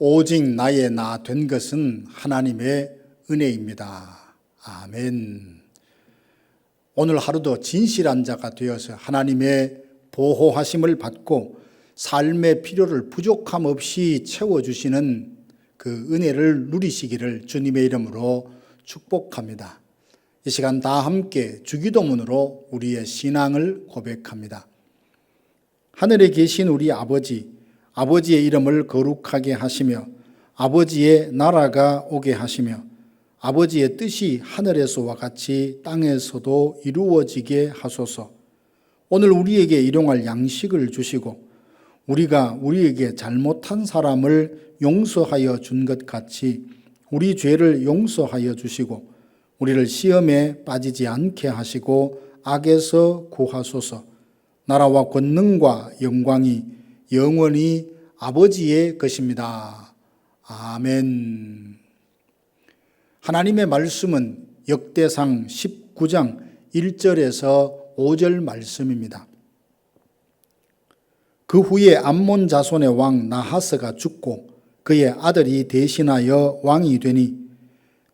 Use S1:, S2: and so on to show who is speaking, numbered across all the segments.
S1: 오직 나의 나 된 것은 하나님의 은혜입니다. 아멘. 오늘 하루도 진실한 자가 되어서 하나님의 보호하심을 받고 삶의 필요를 부족함 없이 채워주시는 그 은혜를 누리시기를 주님의 이름으로 축복합니다. 이 시간 다 함께 주기도문으로 우리의 신앙을 고백합니다. 하늘에 계신 우리 아버지의 이름을 거룩하게 하시며 아버지의 나라가 오게 하시며 아버지의 뜻이 하늘에서와 같이 땅에서도 이루어지게 하소서. 오늘 우리에게 일용할 양식을 주시고 우리가 우리에게 잘못한 사람을 용서하여 준 것 같이 우리 죄를 용서하여 주시고 우리를 시험에 빠지지 않게 하시고 악에서 구하소서. 나라와 권능과 영광이 영원히 아버지의 것입니다. 아멘. 하나님의 말씀은 역대상 19장 1절에서 5절 말씀입니다. 그 후에 암몬 자손의 왕 나하스가 죽고 그의 아들이 대신하여 왕이 되니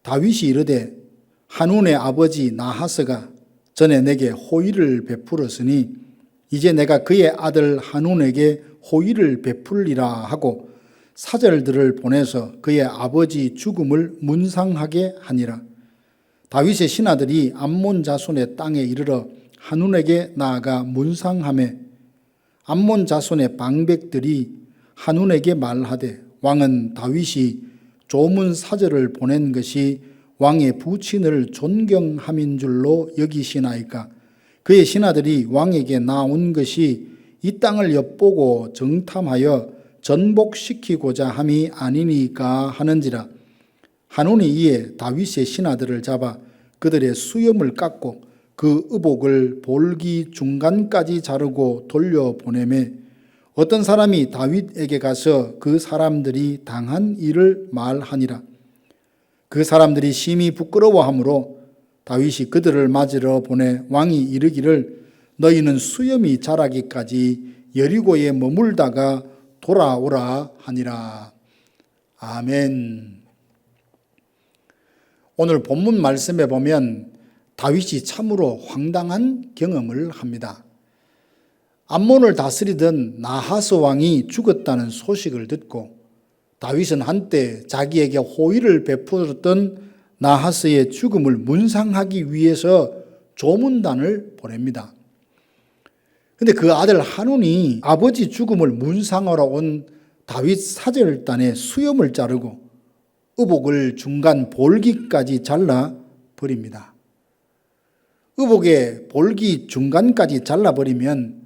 S1: 다윗이 이르되 한운의 아버지 나하스가 전에 내게 호의를 베풀었으니 이제 내가 그의 아들 한운에게 호의를 베풀리라 하고 사절들을 보내서 그의 아버지 죽음을 문상하게 하니라. 다윗의 신하들이 암몬 자손의 땅에 이르러 한운에게 나아가 문상하매 암몬 자손의 방백들이 한운에게 말하되 왕은 다윗이 조문 사절을 보낸 것이 왕의 부친을 존경함인 줄로 여기시나이까. 그의 신하들이 왕에게 나온 것이 이 땅을 엿보고 정탐하여 전복시키고자 함이 아니니까 하는지라. 한운이 이에 다윗의 신하들을 잡아 그들의 수염을 깎고 그 의복을 볼기 중간까지 자르고 돌려보내매 어떤 사람이 다윗에게 가서 그 사람들이 당한 일을 말하니라. 그 사람들이 심히 부끄러워하므로 다윗이 그들을 맞으러 보내 왕이 이르기를 너희는 수염이 자라기까지 여리고에 머물다가 돌아오라 하니라. 아멘. 오늘 본문 말씀에 보면 다윗이 참으로 황당한 경험을 합니다. 암몬을 다스리던 나하스 왕이 죽었다는 소식을 듣고 다윗은 한때 자기에게 호의를 베풀었던 나하스의 죽음을 문상하기 위해서 조문단을 보냅니다. 그런데 그 아들 한운이 아버지 죽음을 문상하러 온 다윗 사절단의 수염을 자르고 의복을 중간 볼기까지 잘라버립니다. 의복의 볼기 중간까지 잘라버리면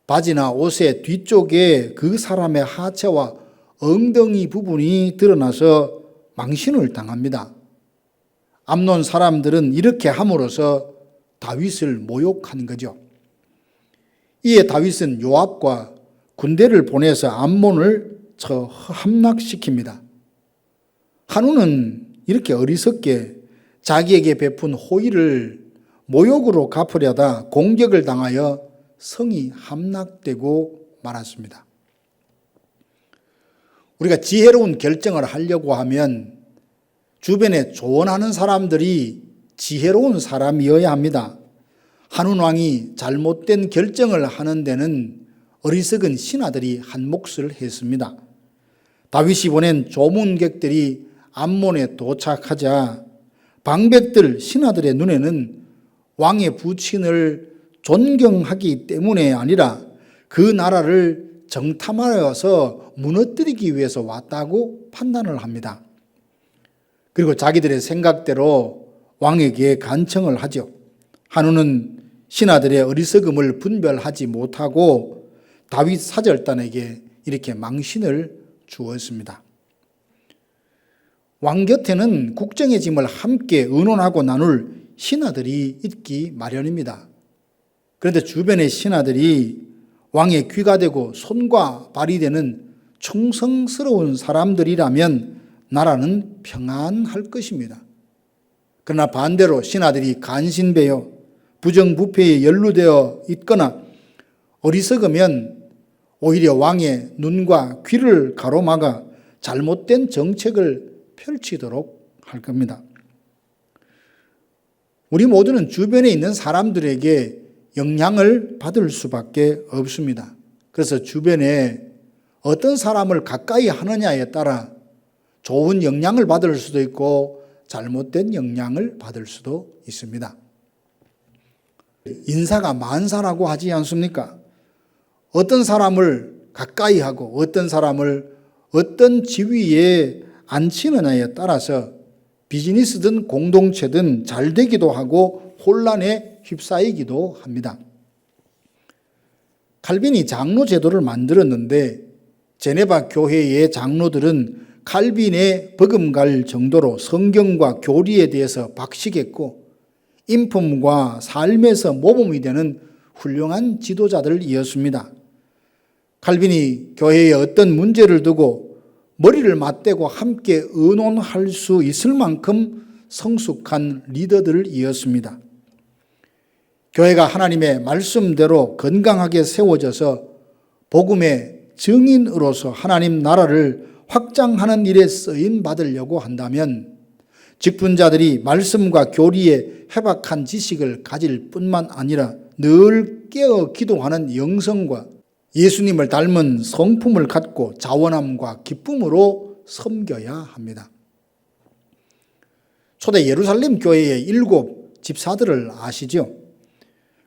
S1: 바지나 옷의 뒤쪽에 그 사람의 하체와 엉덩이 부분이 드러나서 망신을 당합니다. 암몬 사람들은 이렇게 함으로써 다윗을 모욕한 거죠. 이에 다윗은 요압과 군대를 보내서 암몬을 함락시킵니다. 한운은 이렇게 어리석게 자기에게 베푼 호의를 모욕으로 갚으려다 공격을 당하여 성이 함락되고 말았습니다. 우리가 지혜로운 결정을 하려고 하면 주변에 조언하는 사람들이 지혜로운 사람이어야 합니다. 한운 왕이 잘못된 결정을 하는 데는 어리석은 신하들이 한 몫을 했습니다. 다윗이 보낸 조문객들이 암몬에 도착하자 방백들 신하들의 눈에는 왕의 부친을 존경하기 때문에 아니라 그 나라를 정탐하여서 무너뜨리기 위해서 왔다고 판단을 합니다. 그리고 자기들의 생각대로 왕에게 간청을 하죠. 한운은 신하들의 어리석음을 분별하지 못하고 다윗 사절단에게 이렇게 망신을 주었습니다. 왕 곁에는 국정의 짐을 함께 의논하고 나눌 신하들이 있기 마련입니다. 그런데 주변의 신하들이 왕의 귀가 되고 손과 발이 되는 충성스러운 사람들이라면 나라는 평안할 것입니다. 그러나 반대로 신하들이 간신배여 부정부패에 연루되어 있거나 어리석으면 오히려 왕의 눈과 귀를 가로막아 잘못된 정책을 펼치도록 할 겁니다. 우리 모두는 주변에 있는 사람들에게 영향을 받을 수밖에 없습니다. 그래서 주변에 어떤 사람을 가까이 하느냐에 따라 좋은 영향을 받을 수도 있고 잘못된 영향을 받을 수도 있습니다. 인사가 만사라고 하지 않습니까? 어떤 사람을 가까이 하고 어떤 사람을 어떤 지위에 앉히느냐에 따라서 비즈니스든 공동체든 잘 되기도 하고 혼란에 휩싸이기도 합니다. 칼빈이 장로 제도를 만들었는데 제네바 교회의 장로들은 칼빈의 버금갈 정도로 성경과 교리에 대해서 박식했고 인품과 삶에서 모범이 되는 훌륭한 지도자들이었습니다. 칼빈이 교회에 어떤 문제를 두고 머리를 맞대고 함께 의논할 수 있을 만큼 성숙한 리더들이었습니다. 교회가 하나님의 말씀대로 건강하게 세워져서 복음의 증인으로서 하나님 나라를 확장하는 일에 쓰임 받으려고 한다면 직분자들이 말씀과 교리에 해박한 지식을 가질 뿐만 아니라 늘 깨어 기도하는 영성과 예수님을 닮은 성품을 갖고 자원함과 기쁨으로 섬겨야 합니다. 초대 예루살렘 교회의 7 집사들을 아시죠?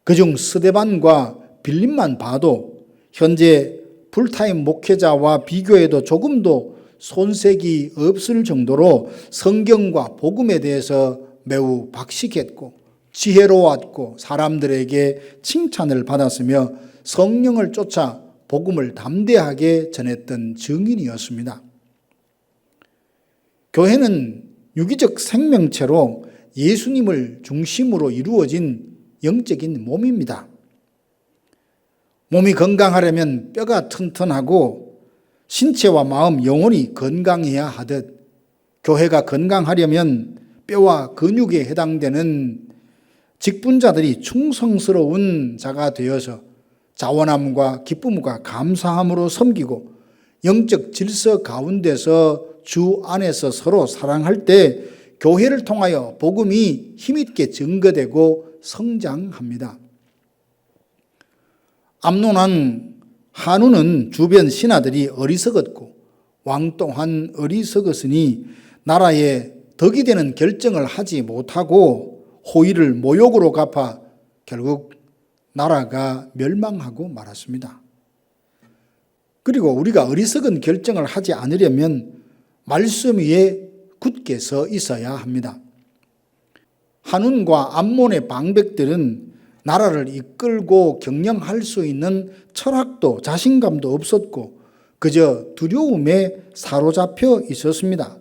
S1: 그중 스데반과 빌립만 봐도 현재 풀타임 목회자와 비교해도 조금도 손색이 없을 정도로 성경과 복음에 대해서 매우 박식했고 지혜로웠고 사람들에게 칭찬을 받았으며 성령을 쫓아 복음을 담대하게 전했던 증인이었습니다. 교회는 유기적 생명체로 예수님을 중심으로 이루어진 영적인 몸입니다. 몸이 건강하려면 뼈가 튼튼하고 신체와 마음, 영혼이 건강해야 하듯 교회가 건강하려면 뼈와 근육에 해당되는 직분자들이 충성스러운 자가 되어서 자원함과 기쁨과 감사함으로 섬기고 영적 질서 가운데서 주 안에서 서로 사랑할 때 교회를 통하여 복음이 힘있게 증거되고 성장합니다. 암논한 한우는 주변 신하들이 어리석었고 왕 또한 어리석었으니 나라에 덕이 되는 결정을 하지 못하고 호의를 모욕으로 갚아 결국 나라가 멸망하고 말았습니다. 그리고 우리가 어리석은 결정을 하지 않으려면 말씀 위에 굳게 서 있어야 합니다. 한운과 암몬의 방백들은 나라를 이끌고 경영할 수 있는 철학도 자신감도 없었고 그저 두려움에 사로잡혀 있었습니다.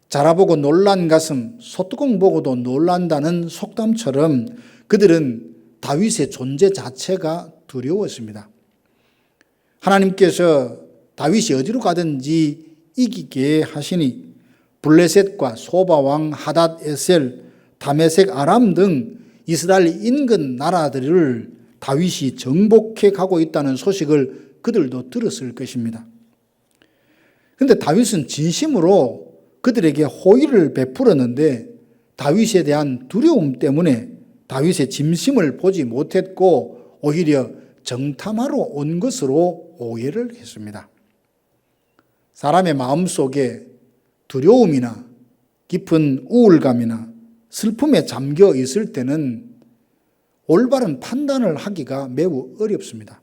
S1: 자라보고 놀란 가슴, 소뚜껑 보고도 놀란다는 속담처럼 그들은 다윗의 존재 자체가 두려웠습니다. 하나님께서 다윗이 어디로 가든지 이기게 하시니 블레셋과 소바왕 하닷 에셀, 다메섹 아람 등 이스라엘 인근 나라들을 다윗이 정복해 가고 있다는 소식을 그들도 들었을 것입니다. 그런데 다윗은 진심으로 그들에게 호의를 베풀었는데 다윗에 대한 두려움 때문에 다윗의 짐승을 보지 못했고 오히려 정탐하러 온 것으로 오해를 했습니다. 사람의 마음속에 두려움이나 깊은 우울감이나 슬픔에 잠겨 있을 때는 올바른 판단을 하기가 매우 어렵습니다.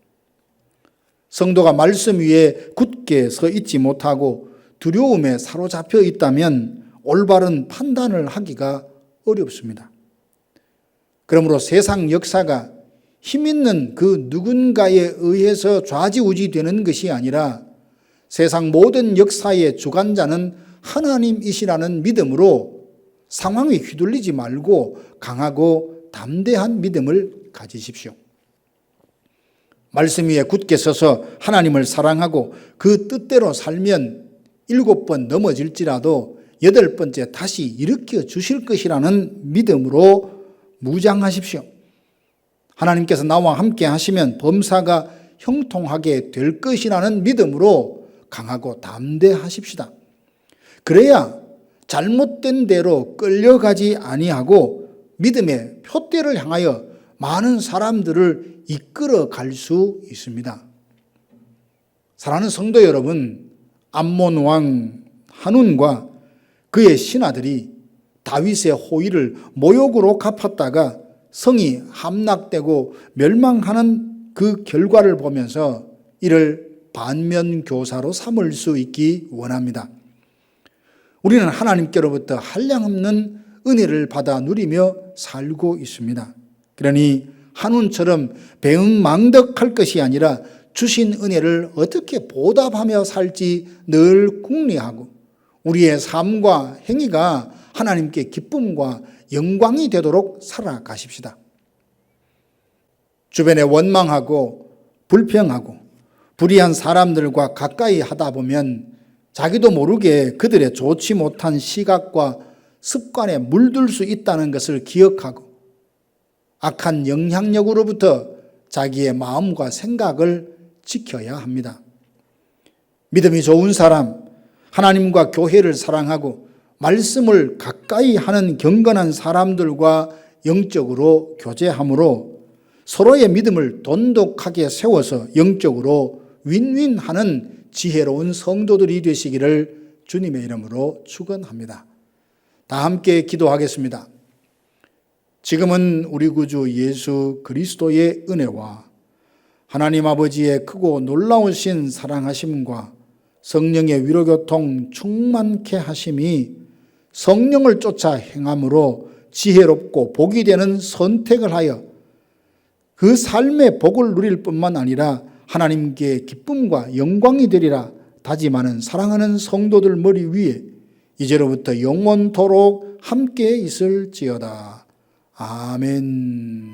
S1: 성도가 말씀 위에 굳게 서 있지 못하고 두려움에 사로잡혀 있다면 올바른 판단을 하기가 어렵습니다. 그러므로 세상 역사가 힘있는 그 누군가에 의해서 좌지우지되는 것이 아니라 세상 모든 역사의 주관자는 하나님이시라는 믿음으로 상황에 휘둘리지 말고 강하고 담대한 믿음을 가지십시오. 말씀 위에 굳게 서서 하나님을 사랑하고 그 뜻대로 살면 7번 넘어질지라도 8번째 다시 일으켜 주실 것이라는 믿음으로 무장하십시오. 하나님께서 나와 함께 하시면 범사가 형통하게 될 것이라는 믿음으로 강하고 담대하십시다. 그래야 잘못된 대로 끌려가지 아니하고 믿음의 표대를 향하여 많은 사람들을 이끌어 갈 수 있습니다. 사랑하는 성도 여러분, 암몬 왕 한운과 그의 신하들이 다윗의 호의를 모욕으로 갚았다가 성이 함락되고 멸망하는 그 결과를 보면서 이를 반면교사로 삼을 수 있기 원합니다. 우리는 하나님께로부터 한량없는 은혜를 받아 누리며 살고 있습니다. 그러니 한운처럼 배응망덕할 것이 아니라 주신 은혜를 어떻게 보답하며 살지 늘 궁리하고 우리의 삶과 행위가 하나님께 기쁨과 영광이 되도록 살아가십시다. 주변에 원망하고 불평하고 불의한 사람들과 가까이 하다 보면 자기도 모르게 그들의 좋지 못한 시각과 습관에 물들 수 있다는 것을 기억하고 악한 영향력으로부터 자기의 마음과 생각을 지켜야 합니다. 믿음이 좋은 사람, 하나님과 교회를 사랑하고 말씀을 가까이 하는 경건한 사람들과 영적으로 교제함으로 서로의 믿음을 돈독하게 세워서 영적으로 윈윈하는 지혜로운 성도들이 되시기를 주님의 이름으로 축원합니다. 다 함께 기도하겠습니다. 지금은 우리 구주 예수 그리스도의 은혜와 하나님 아버지의 크고 놀라우신 사랑하심과 성령의 위로교통 충만케 하심이 성령을 쫓아 행함으로 지혜롭고 복이 되는 선택을 하여 그 삶의 복을 누릴 뿐만 아니라 하나님께 기쁨과 영광이 되리라 다짐하는 사랑하는 성도들 머리 위에 이제로부터 영원토록 함께 있을지어다. 아멘.